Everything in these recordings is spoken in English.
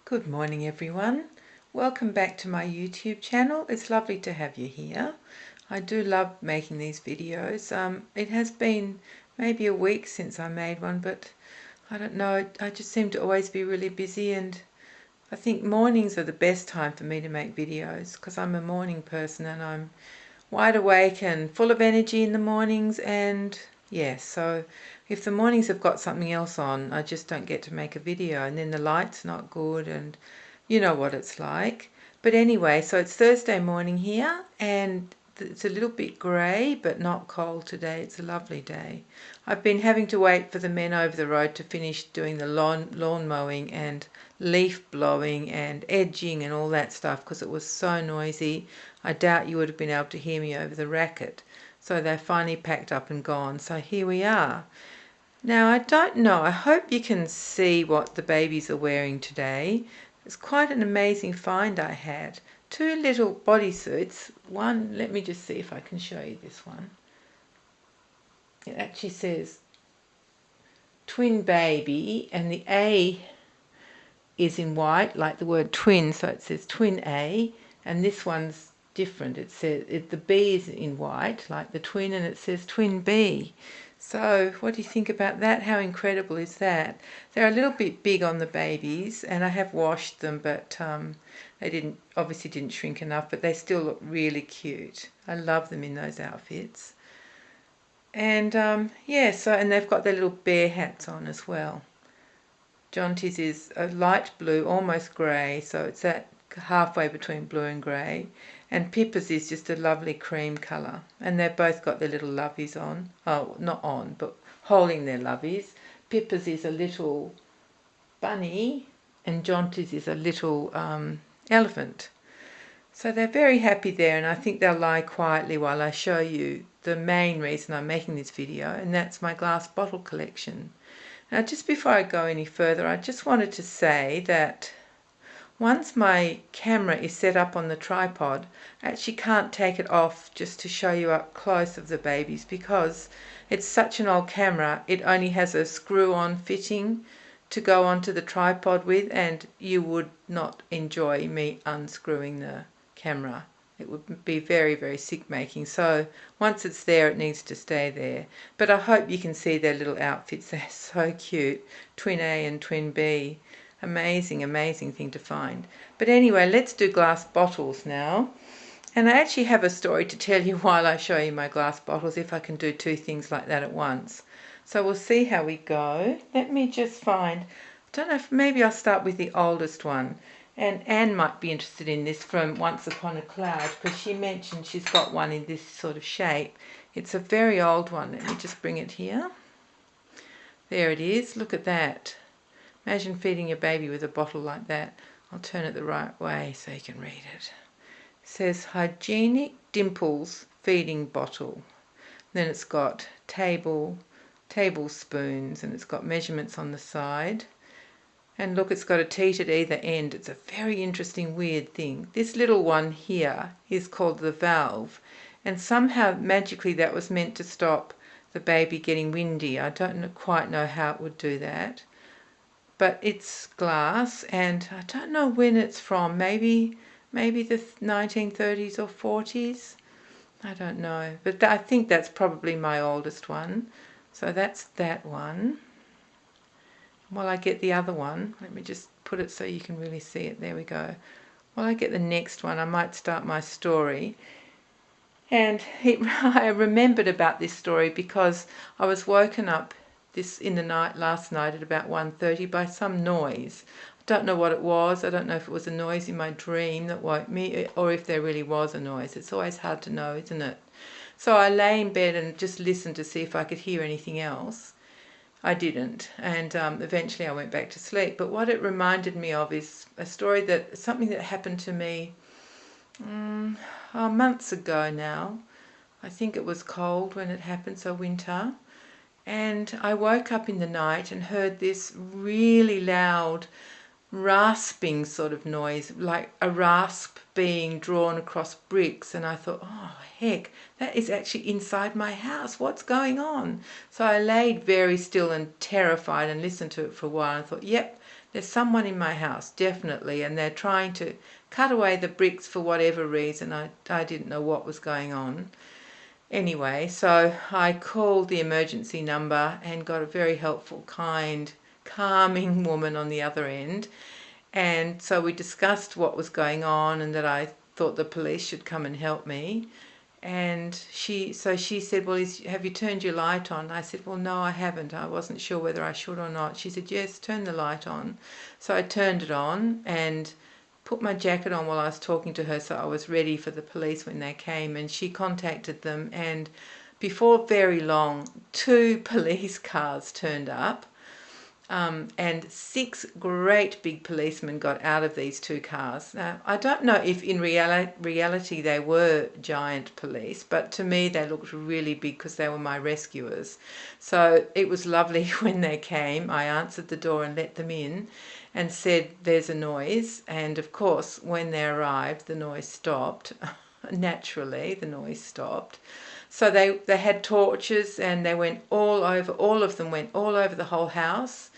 Good morning everyone. Welcome back to my YouTube channel. It's lovely to have you here. I do love making these videos. It has been maybe a week since I made one, but I don't know, I just seem to always be really busy, and I think mornings are the best time for me to make videos because I'm a morning person and I'm wide awake and full of energy in the mornings, and yeah, so if the mornings have got something else on, I just don't get to make a video, and then the light's not good and you know what it's like. But anyway, so it's Thursday morning here and it's a little bit grey but not cold today. It's a lovely day. I've been having to wait for the men over the road to finish doing the lawn mowing and leaf blowing and edging and all that stuff because it was so noisy. I doubt you would have been able to hear me over the racket. So they finally packed up and gone. So here we are. Now I don't know, I hope you can see what the babies are wearing today. It's quite an amazing find I had. Two little bodysuits. One, let me just see if I can show you this one. It actually says twin baby, and the A is in white, like the word twin, so it says twin A, and this one's different. It says the B is in white, like the twin, and it says twin B. So what do you think about that? How incredible is that? They're a little bit big on the babies, and I have washed them, but they obviously didn't shrink enough, but they still look really cute. I love them in those outfits. And yeah, so, and they've got their little bear hats on as well. Jonty's is a light blue, almost grey, so it's at halfway between blue and grey. And Pippa's is just a lovely cream colour. And they've both got their little loveys on. Oh, not on, but holding their loveys. Pippa's is a little bunny and Jonty's is a little elephant. So they're very happy there, and I think they'll lie quietly while I show you the main reason I'm making this video, and that's my glass bottle collection. Now, just before I go any further, I just wanted to say that once my camera is set up on the tripod, I actually can't take it off just to show you up close of the babies because it's such an old camera. It only has a screw-on fitting to go onto the tripod with, and you would not enjoy me unscrewing the camera. It would be very, very sick making. So once it's there, it needs to stay there. But I hope you can see their little outfits. They're so cute. Twin A and Twin B. Amazing, amazing thing to find. But anyway, let's do glass bottles now. And I actually have a story to tell you while I show you my glass bottles, if I can do two things like that at once. So we'll see how we go. Let me just find, I don't know if maybe I'll start with the oldest one. And Anne might be interested in this from Once Upon a Cloud because she mentioned she's got one in this sort of shape. It's a very old one. Let me just bring it here. There it is. Look at that. Imagine feeding your baby with a bottle like that. I'll turn it the right way so you can read it. It says Hygienic Dimples Feeding Bottle. Then it's got tablespoons, and it's got measurements on the side. And look, it's got a teat at either end. It's a very interesting, weird thing. This little one here is called the valve, and somehow magically that was meant to stop the baby getting windy. I don't quite know how it would do that. But it's glass, and I don't know when it's from. Maybe the 1930s or 40s. I don't know. But I think that's probably my oldest one. So that's that one. While I get the other one, let me just put it so you can really see it. There we go. While I get the next one, I might start my story. And I remembered about this story because I was woken up in the night last night at about 1:30 by some noise. I don't know what it was. I don't know if it was a noise in my dream that woke me or if there really was a noise. It's always hard to know, isn't it? So I lay in bed and just listened to see if I could hear anything else. I didn't, and eventually I went back to sleep. But what it reminded me of is something that happened to me months ago now. I think it was cold when it happened, so winter. And I woke up in the night and heard this really loud rasping sort of noise, like a rasp being drawn across bricks. And I thought, oh heck, that is actually inside my house. What's going on? So I laid very still and terrified and listened to it for a while and thought, yep, there's someone in my house, definitely, and they're trying to cut away the bricks for whatever reason. I didn't know what was going on. Anyway, so I called the emergency number and got a very helpful, kind, calming woman on the other end. And so we discussed what was going on and that I thought the police should come and help me. And she said, well, have you turned your light on? I said, well, no, I haven't. I wasn't sure whether I should or not. She said, yes, turn the light on. So I turned it on and put my jacket on while I was talking to her, so I was ready for the police when they came. And she contacted them, and before very long, 2 police cars turned up. And 6 great big policemen got out of these 2 cars. Now, I don't know if in reality they were giant police, but to me they looked really big because they were my rescuers. So it was lovely when they came. I answered the door and let them in and said, there's a noise. And of course, when they arrived, the noise stopped. Naturally, the noise stopped. So they had torches and they went all of them went all over the whole house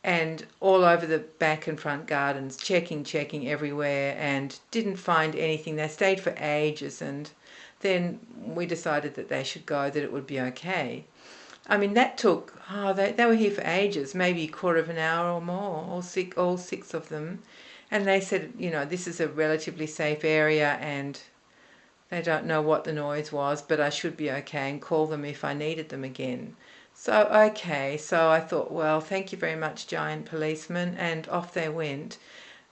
and all over the back and front gardens, checking everywhere, and didn't find anything. They stayed for ages, and then we decided that they should go, that it would be okay. I mean, that took, they were here for ages, maybe a quarter of an hour or more, all 6 of them. And they said, this is a relatively safe area and they don't know what the noise was, but I should be okay and call them if I needed them again. So, okay, so I thought, well, thank you very much, giant policeman, and off they went.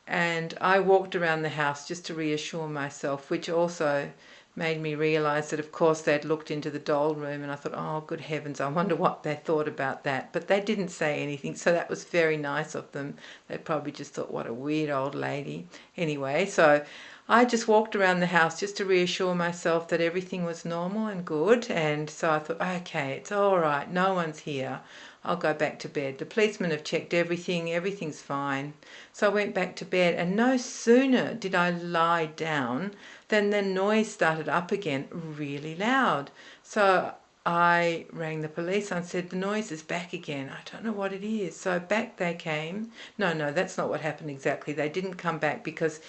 And I walked around the house just to reassure myself, which also made me realise that, of course, they'd looked into the doll room, and I thought, oh, good heavens, I wonder what they thought about that. But they didn't say anything, so that was very nice of them. They probably just thought, what a weird old lady. Anyway, so I just walked around the house just to reassure myself that everything was normal and good. And so I thought, okay, it's all right, no one's here. I'll go back to bed. The policemen have checked everything, everything's fine. So I went back to bed, and no sooner did I lie down than the noise started up again, really loud. So I rang the police and said, the noise is back again. I don't know what it is. So back they came. No, that's not what happened exactly. They didn't come back because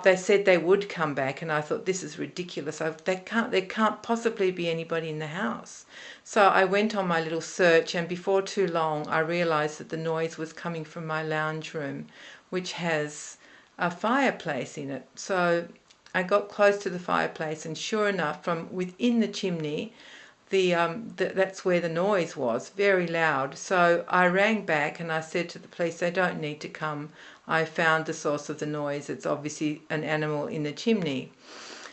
they said they would come back, and I thought, this is ridiculous. There can't possibly be anybody in the house. So I went on my little search, and before too long I realised that the noise was coming from my lounge room, which has a fireplace in it. So I got close to the fireplace, and sure enough, from within the chimney, that's where the noise was, very loud. So I rang back and I said to the police, they don't need to come. I found the source of the noise. It's obviously an animal in the chimney.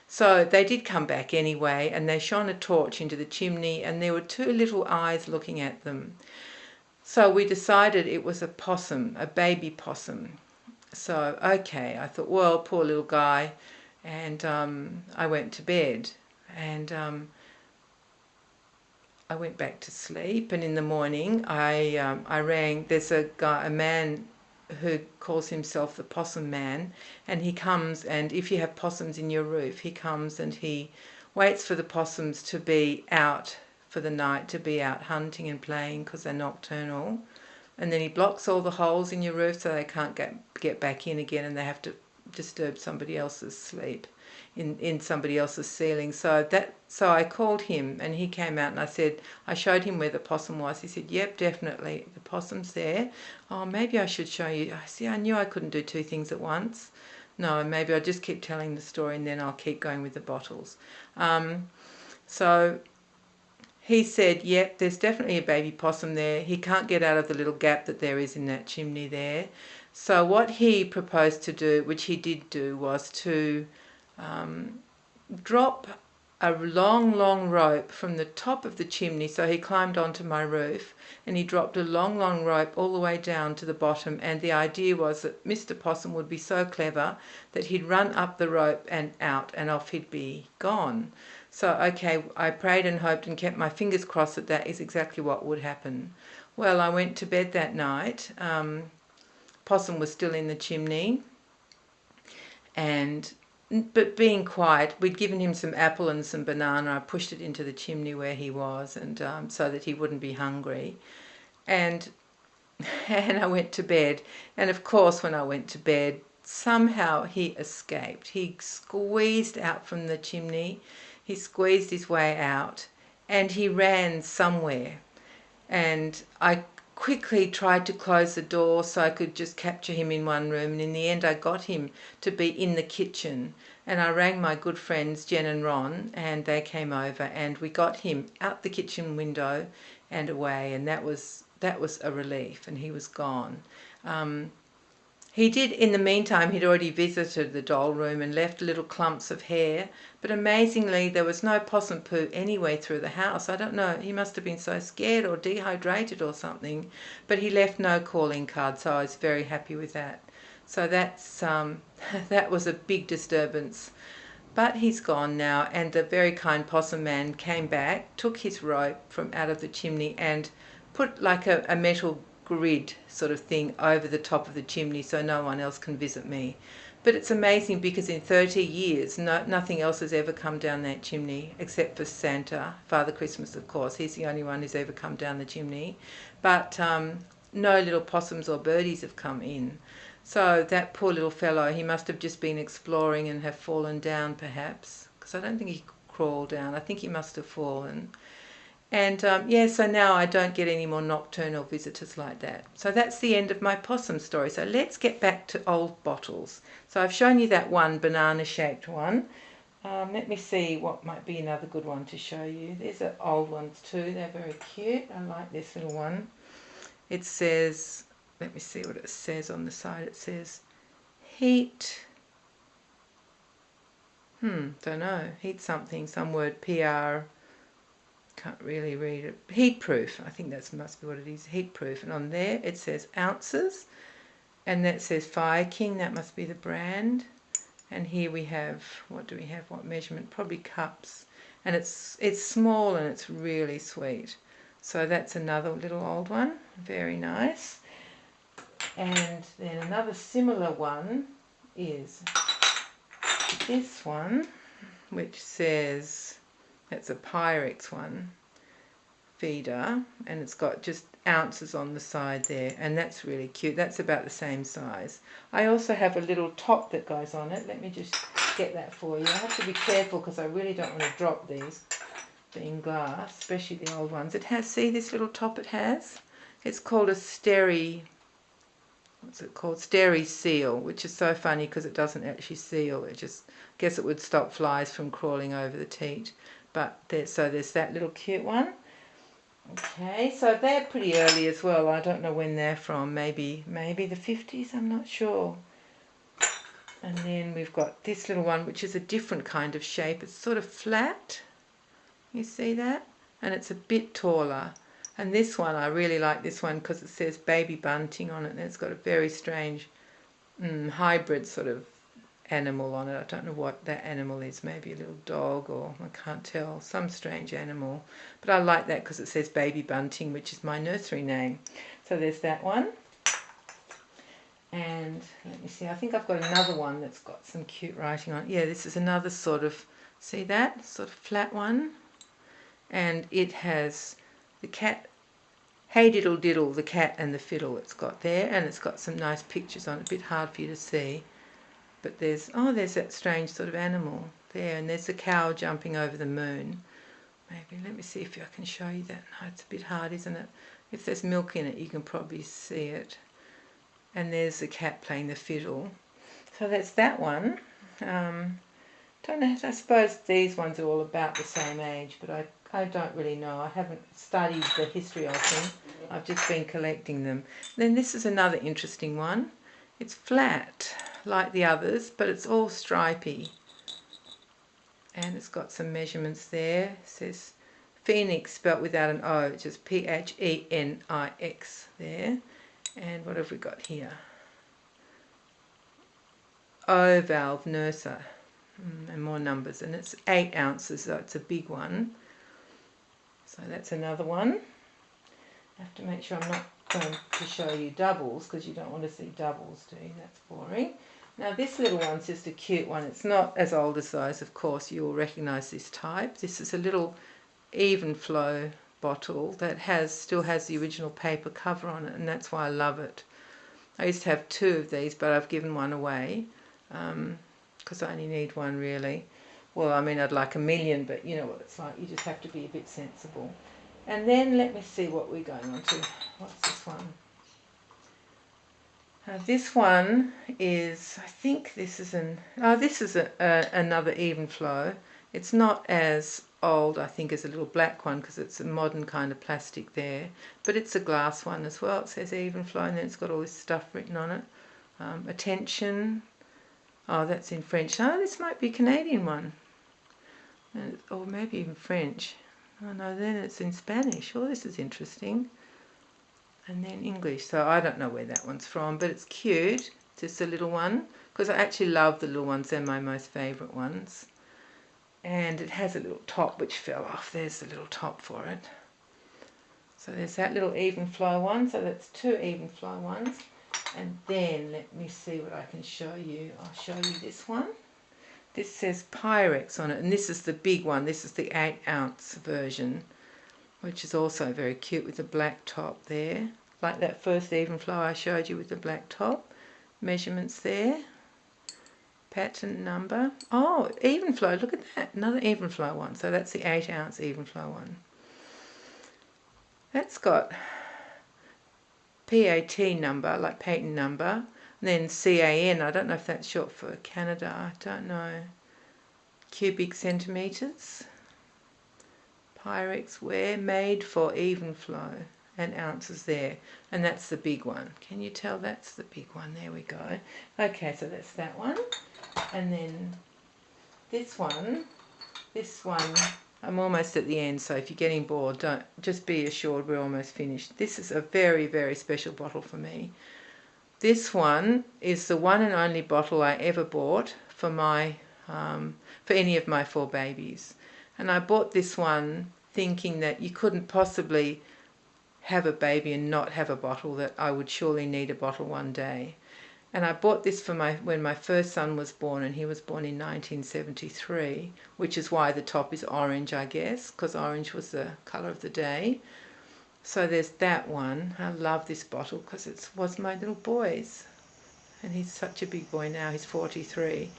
So they did come back anyway, and they shone a torch into the chimney, and there were 2 little eyes looking at them. So we decided it was a possum, a baby possum. So, okay, I thought, well, poor little guy. And I went to bed, and I went back to sleep. And in the morning I rang. There's a man who calls himself the Possum Man, and he comes, and if you have possums in your roof, he comes and he waits for the possums to be out for the night, to be out hunting and playing because they're nocturnal, and then he blocks all the holes in your roof so they can't get back in again, and they have to disturb somebody else's sleep in somebody else's ceiling. So I called him, and he came out, and I showed him where the possum was. He said, yep, definitely, the possum's there. Oh, maybe I should show you. I knew I couldn't do 2 things at once. No, maybe I'll just keep telling the story, and then I'll keep going with the bottles. So he said, yep, there's definitely a baby possum there. He can't get out of the little gap that there is in that chimney there. So what he proposed to do, which he did do, was to drop a long rope from the top of the chimney. So he climbed onto my roof, and he dropped a long rope all the way down to the bottom, and the idea was that Mr. Possum would be so clever that he'd run up the rope and out, and off he'd be gone. So, okay, I prayed and hoped and kept my fingers crossed that that is exactly what would happen. Well, I went to bed that night. Possum was still in the chimney, but being quiet. We'd given him some apple and some banana. I pushed it into the chimney where he was, and so that he wouldn't be hungry. And and I went to bed. And of course, when I went to bed, somehow he escaped. He squeezed out from the chimney. He squeezed his way out and he ran somewhere. And I quickly tried to close the door so I could just capture him in one room. And in the end, I got him to be in the kitchen. And I rang my good friends Jen and Ron, and they came over and we got him out the kitchen window and away. And that was a relief, and he was gone. He did, in the meantime, he'd already visited the doll room and left little clumps of hair, but amazingly there was no possum poo anywhere through the house. I don't know, he must have been so scared or dehydrated or something, but he left no calling card, so I was very happy with that. So that's that was a big disturbance. But he's gone now, and the very kind possum man came back, took his rope from out of the chimney and put like a metal grid sort of thing over the top of the chimney so no one else can visit me. But it's amazing because in 30 years nothing else has ever come down that chimney except for Santa, Father Christmas of course. He's the only one who's ever come down the chimney. But no little possums or birdies have come in. So that poor little fellow, he must have just been exploring and have fallen down perhaps, because I don't think he crawled down. I think he must have fallen. And yeah, so now I don't get any more nocturnal visitors like that. So that's the end of my possum story. So let's get back to old bottles. So I've shown you that one banana-shaped one. Let me see what might be another good one to show you. These are old ones too. They're very cute. I like this little one. It says, let me see what it says on the side. It says heat. Don't know. Heat something. Some word. PR. Can't really read it. Heat proof. I think that must be what it is. Heat proof. And on there it says ounces. And that says Fire King. That must be the brand. And here we have, what do we have? What measurement? Probably cups. And it's small and it's really sweet. So that's another little old one. Very nice. And then another similar one is this one, which says, that's a Pyrex one, feeder, and it's got just ounces on the side there, and that's really cute. That's about the same size. I also have a little top that goes on it. Let me just get that for you. I have to be careful because I really don't want to drop these, being glass, especially the old ones. It has, see this little top it has? It's called a what's it called? Steri seal, which is so funny because it doesn't actually seal. It just, I guess it would stop flies from crawling over the teat. But there's that little cute one. Okay, so they're pretty early as well. I don't know when they're from. Maybe the 50s, I'm not sure. And then we've got this little one, which is a different kind of shape. It's sort of flat. You see that? And it's a bit taller. And this one, I really like this one because it says baby bunting on it, and it's got a very strange hybrid sort of animal on it. I don't know what that animal is. Maybe a little dog, or I can't tell, some strange animal. But I like that because it says baby bunting, which is my nursery name. So there's that one. And let me see, I think I've got another one that's got some cute writing on it. Yeah, this is another sort of, see that? Sort of flat one. And it has the cat, hey diddle diddle, the cat and the fiddle it's got there, and it's got some nice pictures on it. A bit hard for you to see. But there's that strange sort of animal there, and there's the cow jumping over the moon. Maybe, let me see if I can show you that. No, it's a bit hard, isn't it? If there's milk in it, you can probably see it. And there's the cat playing the fiddle. So that's that one. Don't know, I suppose these ones are all about the same age, but I don't really know. I haven't studied the history of them. I've just been collecting them. Then this is another interesting one. It's flat like the others, but it's all stripy. And it's got some measurements there. It says Phoenix spelt without an O, just Phenix there. And what have we got here? O valve nurser. And more numbers. And it's 8 ounces, so it's a big one. So that's another one. I have to make sure I'm not going to show you doubles, because you don't want to see doubles, do you? That's boring. Now this little one's just a cute one. It's not as old as those, of course. You'll recognise this type. This is a little even flow bottle that still has the original paper cover on it, and that's why I love it. I used to have 2 of these, but I've given one away because I only need one really. Well, I mean, I'd like a million, but you know what it's like. You just have to be a bit sensible. And then let me see what we're going on to. What's this one? This one is, I think this is another even flow. It's not as old, I think, as a little black one because it's a modern kind of plastic there. But it's a glass one as well. It says even flow, and then it's got all this stuff written on it. Attention. Oh, that's in French. Oh, this might be a Canadian one. Or maybe even French. Oh no, then it's in Spanish. Oh, this is interesting. And then English. So I don't know where that one's from, but it's cute. It's just a little one, because I actually love the little ones. They're my most favourite ones. And it has a little top which fell off. There's the little top for it. So there's that little even flow one. So that's 2 even flow ones. And then let me see what I can show you. I'll show you this one. This says Pyrex on it, and this is the big one. This is the 8-ounce version, which is also very cute with the black top there. Like that first even flow I showed you with the black top. Measurements there. Patent number. Oh, even flow. Look at that. Another even flow one. So that's the 8-ounce even flow one. That's got PAT number, like patent number. And then CAN. I don't know if that's short for Canada. I don't know. Cubic centimetres. Pyrex wear, made for even flow, and ounces there. And that's the big one. Can you tell that's the big one? There we go. Okay, so that's that one. And then this one, I'm almost at the end, so if you're getting bored, don't, just be assured we're almost finished. This is a very, very special bottle for me. This one is the one and only bottle I ever bought for my for any of my 4 babies. And I bought this one thinking that you couldn't possibly have a baby and not have a bottle, that I would surely need a bottle one day. And I bought this for when my first son was born, and he was born in 1973, which is why the top is orange, I guess, because orange was the colour of the day. So there's that one. I love this bottle because it was my little boy's. And he's such a big boy now, he's 43.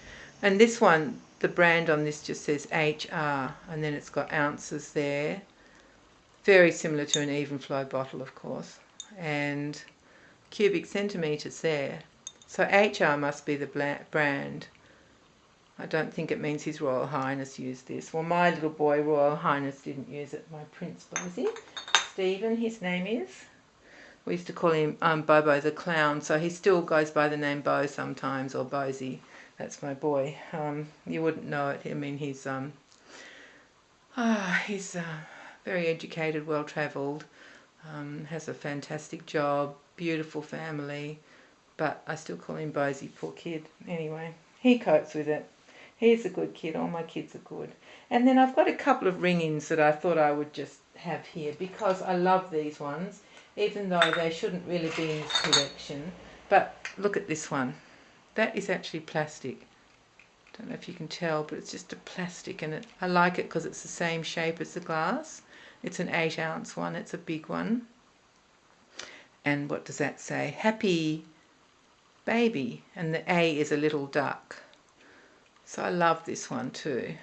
And this one, the brand on this just says HR, and then it's got ounces there. Very similar to an even flow bottle, of course. And cubic centimetres there. So HR must be the brand. I don't think it means His Royal Highness used this. Well, my little boy, Royal Highness, didn't use it. My Prince Bosie. Stephen, his name is. We used to call him Bobo the Clown, so he still goes by the name Bo sometimes, or Bosie. That's my boy. You wouldn't know it. I mean, he's very educated, well-travelled, has a fantastic job, beautiful family, but I still call him Bosie, poor kid. Anyway, he copes with it. He's a good kid. All my kids are good. And then I've got a couple of ring-ins that I thought I would just have here because I love these ones, even though they shouldn't really be in this collection. But look at this one. That is actually plastic. Don't know if you can tell, but it's just a plastic, and I like it because it's the same shape as the glass. It's an 8-ounce one. It's a big one. And what does that say? Happy baby. And the A is a little duck. So I love this one too.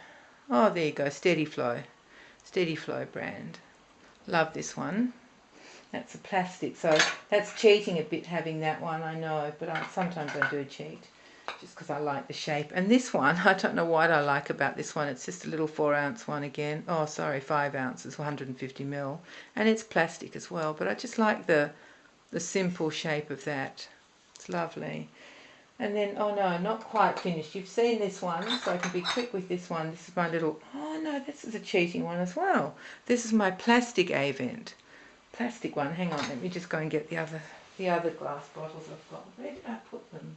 Oh, there you go. Steady Flow. Steady Flow brand. Love this one. That's a plastic. So that's cheating a bit having that one, I know. But sometimes I do cheat, just because I like the shape. And this one, I don't know what I like about this one. It's just a little 4-ounce one again. Oh, sorry, 5 ounces, 150 ml. And it's plastic as well. But I just like the simple shape of that. It's lovely. And then, oh no, not quite finished. You've seen this one, so I can be quick with this one. This is my little, oh no, this is a cheating one as well. This is my plastic Avent. Plastic one. Hang on, let me just go and get the other glass bottles I've got. Where did I put them?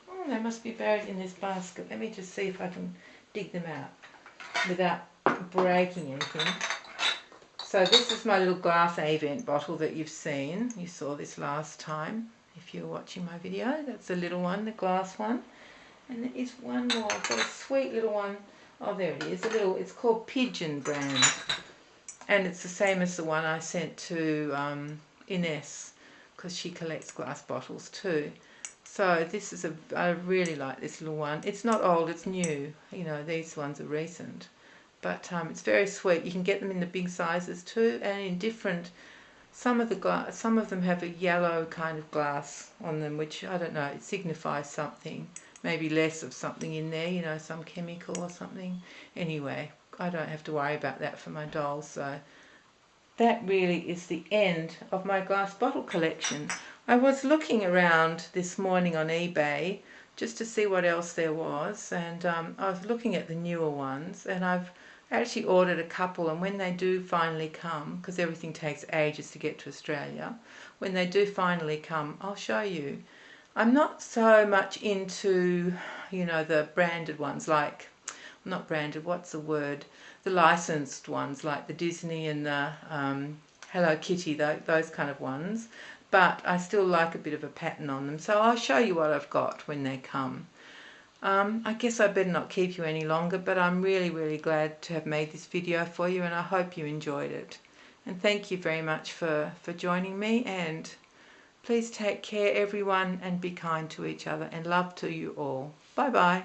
Oh, they must be buried in this basket. Let me just see if I can dig them out without breaking anything. So this is my little glass Avent bottle that you've seen. You saw this last time if you were watching my video. That's the little one, the glass one. And there is one more. I've got a sweet little one. Oh, there it is. It's called Pigeon brand. And it's the same as the one I sent to Ines, because she collects glass bottles too. So this is I really like this little one. It's not old, it's new. You know, these ones are recent. But it's very sweet. You can get them in the big sizes too, and in different. Some of them have a yellow kind of glass on them, which I don't know. It signifies something. Maybe less of something in there. You know, some chemical or something. Anyway, I don't have to worry about that for my dolls. So that really is the end of my glass bottle collection. I was looking around this morning on eBay just to see what else there was, and I was looking at the newer ones, and I've actually ordered a couple, and when they do finally come, because everything takes ages to get to Australia, when they do finally come, I'll show you. I'm not so much into, you know, the branded ones, like, not branded, what's the word? The licensed ones, like the Disney and the Hello Kitty, those kind of ones. But I still like a bit of a pattern on them. So I'll show you what I've got when they come. I guess I better not keep you any longer, but I'm really, really glad to have made this video for you, and I hope you enjoyed it. And thank you very much for joining me, and please take care everyone, and be kind to each other, and love to you all. Bye bye.